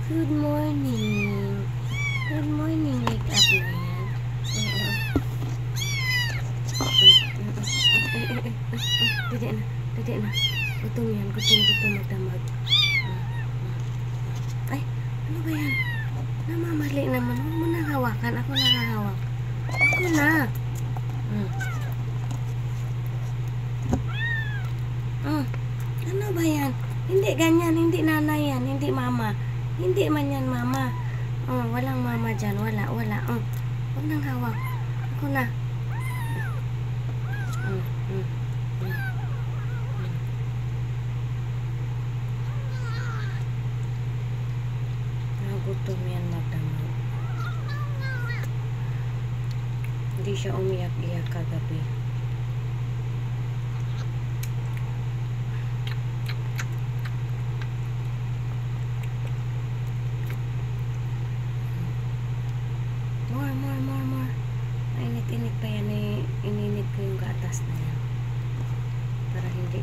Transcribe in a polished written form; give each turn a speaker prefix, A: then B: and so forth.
A: Good morning. Good morning. Wake up na yan. Dede na. Dede na. Gutom yan. Gutom magdamag. Ay, ano ba yan? Namamali naman. Huwag mo nang hawakan. Ako nakahawak. Ako na. Ano ba yan? Hindi ganyan. Hindi nanay yan. Hindi mama. Hindi man yan mama. Walang mama dyan. Wala. Huwag nang hawak. Ako na. Nagutom yan magdamag. Hindi siya umiyak-iyak kagabi. More. Mainit-init pa yan eh. Ininit ko yung gatas na yan. Para hindi